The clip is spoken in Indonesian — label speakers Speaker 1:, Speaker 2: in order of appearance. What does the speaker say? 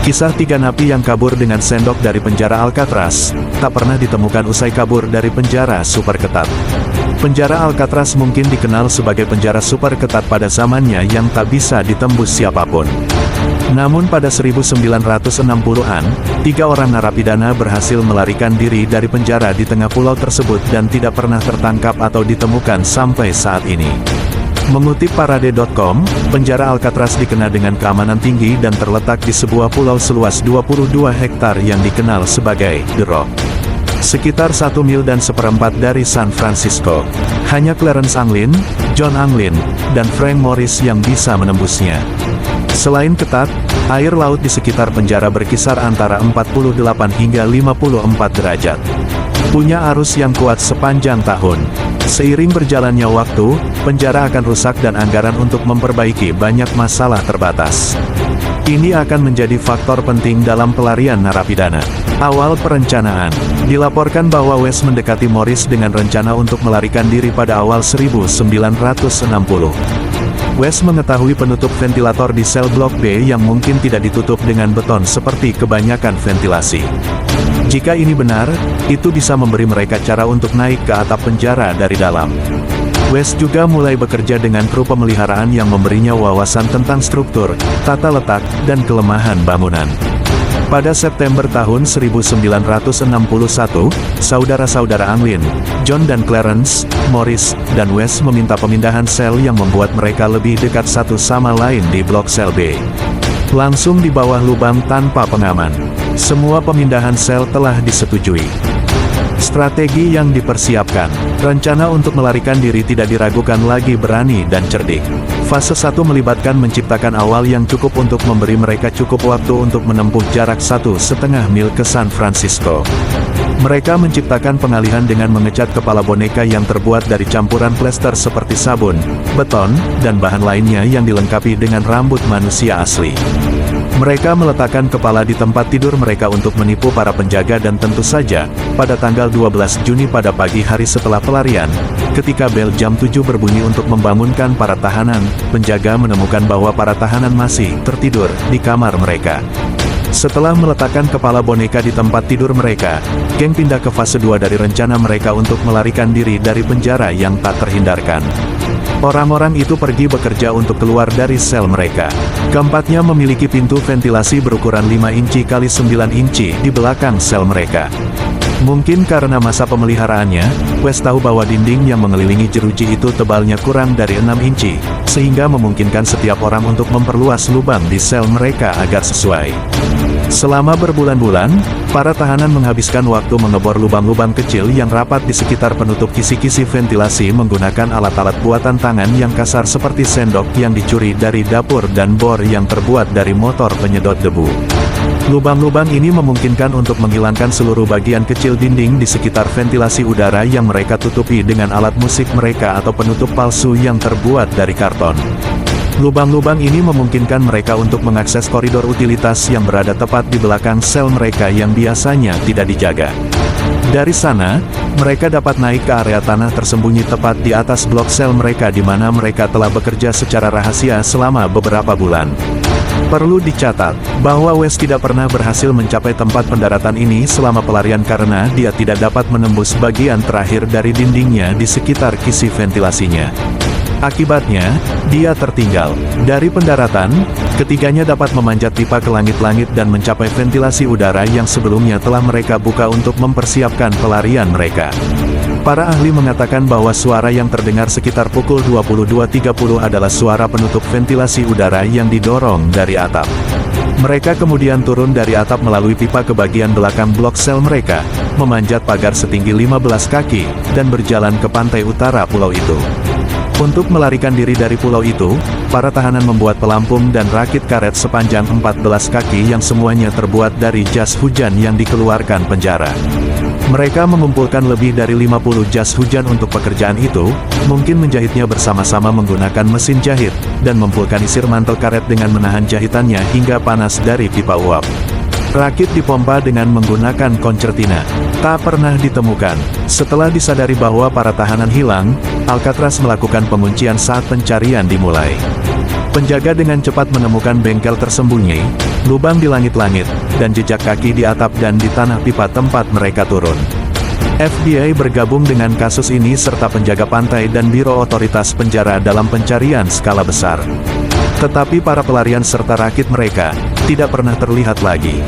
Speaker 1: Kisah tiga napi yang kabur dengan sendok dari penjara Alcatraz, tak pernah ditemukan usai kabur dari penjara super ketat. Penjara Alcatraz mungkin dikenal sebagai penjara super ketat pada zamannya yang tak bisa ditembus siapapun. Namun pada 1960-an, 3 orang narapidana berhasil melarikan diri dari penjara di tengah pulau tersebut dan tidak pernah tertangkap atau ditemukan sampai saat ini. Mengutip Parade.com, penjara Alcatraz dikenal dengan keamanan tinggi dan terletak di sebuah pulau seluas 22 hektar yang dikenal sebagai The Rock. Sekitar 1 mil dan seperempat dari San Francisco. Hanya Clarence Anglin, John Anglin, dan Frank Morris yang bisa menembusnya. Selain ketat, air laut di sekitar penjara berkisar antara 48 hingga 54 derajat. Punya arus yang kuat sepanjang tahun. Seiring berjalannya waktu, penjara akan rusak dan anggaran untuk memperbaiki banyak masalah terbatas. Ini akan menjadi faktor penting dalam pelarian narapidana. Awal perencanaan. Dilaporkan bahwa West mendekati Morris dengan rencana untuk melarikan diri pada awal 1960. West mengetahui penutup ventilator di sel Blok B yang mungkin tidak ditutup dengan beton seperti kebanyakan ventilasi. Jika ini benar, itu bisa memberi mereka cara untuk naik ke atap penjara dari dalam. West juga mulai bekerja dengan kru pemeliharaan yang memberinya wawasan tentang struktur, tata letak, dan kelemahan bangunan. Pada September tahun 1961, saudara-saudara Anglin, John dan Clarence, Morris, dan West meminta pemindahan sel yang membuat mereka lebih dekat satu sama lain di blok sel B. Langsung di bawah lubang tanpa pengaman. Semua pemindahan sel telah disetujui. Strategi yang dipersiapkan. Rencana untuk melarikan diri tidak diragukan lagi, berani dan cerdik. Fase 1 melibatkan menciptakan awal yang cukup untuk memberi mereka cukup waktu untuk menempuh jarak 1,5 mil ke San Francisco. Mereka menciptakan pengalihan dengan mengecat kepala boneka yang terbuat dari campuran plester seperti sabun, beton, dan bahan lainnya yang dilengkapi dengan rambut manusia asli. Mereka meletakkan kepala di tempat tidur mereka untuk menipu para penjaga dan tentu saja, pada tanggal 12 Juni pada pagi hari setelah pelarian, ketika bel jam 7 berbunyi untuk membangunkan para tahanan, penjaga menemukan bahwa para tahanan masih tertidur di kamar mereka. Setelah meletakkan kepala boneka di tempat tidur mereka, geng pindah ke fase 2 dari rencana mereka untuk melarikan diri dari penjara yang tak terhindarkan. Orang-orang itu pergi bekerja untuk keluar dari sel mereka. Keempatnya memiliki pintu ventilasi berukuran 5 inci x 9 inci di belakang sel mereka. Mungkin karena masa pemeliharaannya, West tahu bahwa dinding yang mengelilingi jeruji itu tebalnya kurang dari 6 inci, sehingga memungkinkan setiap orang untuk memperluas lubang di sel mereka agar sesuai. Selama berbulan-bulan, para tahanan menghabiskan waktu mengebor lubang-lubang kecil yang rapat di sekitar penutup kisi-kisi ventilasi menggunakan alat-alat buatan tangan yang kasar seperti sendok yang dicuri dari dapur dan bor yang terbuat dari motor penyedot debu. Lubang-lubang ini memungkinkan untuk menghilangkan seluruh bagian kecil dinding di sekitar ventilasi udara yang mereka tutupi dengan alat musik mereka atau penutup palsu yang terbuat dari karton. Lubang-lubang ini memungkinkan mereka untuk mengakses koridor utilitas yang berada tepat di belakang sel mereka yang biasanya tidak dijaga. Dari sana, mereka dapat naik ke area tanah tersembunyi tepat di atas blok sel mereka di mana mereka telah bekerja secara rahasia selama beberapa bulan. Perlu dicatat, bahwa West tidak pernah berhasil mencapai tempat pendaratan ini selama pelarian karena dia tidak dapat menembus bagian terakhir dari dindingnya di sekitar kisi ventilasinya. Akibatnya, dia tertinggal. Dari pendaratan, ketiganya dapat memanjat pipa ke langit-langit dan mencapai ventilasi udara yang sebelumnya telah mereka buka untuk mempersiapkan pelarian mereka. Para ahli mengatakan bahwa suara yang terdengar sekitar pukul 22.30 adalah suara penutup ventilasi udara yang didorong dari atap. Mereka kemudian turun dari atap melalui pipa ke bagian belakang blok sel mereka, memanjat pagar setinggi 15 kaki, dan berjalan ke pantai utara pulau itu. Untuk melarikan diri dari pulau itu, para tahanan membuat pelampung dan rakit karet sepanjang 14 kaki yang semuanya terbuat dari jas hujan yang dikeluarkan penjara. Mereka mengumpulkan lebih dari 50 jas hujan untuk pekerjaan itu, mungkin menjahitnya bersama-sama menggunakan mesin jahit, dan memvulkanisir mantel karet dengan menahan jahitannya hingga panas dari pipa uap. Rakit dipompa dengan menggunakan koncertina. Tak pernah ditemukan. Setelah disadari bahwa para tahanan hilang, Alcatraz melakukan penguncian saat pencarian dimulai. Penjaga dengan cepat menemukan bengkel tersembunyi, lubang di langit-langit, dan jejak kaki di atap dan di tanah pipa tempat mereka turun. FBI bergabung dengan kasus ini serta penjaga pantai dan Biro Otoritas Penjara dalam pencarian skala besar. Tetapi para pelarian serta rakit mereka tidak pernah terlihat lagi.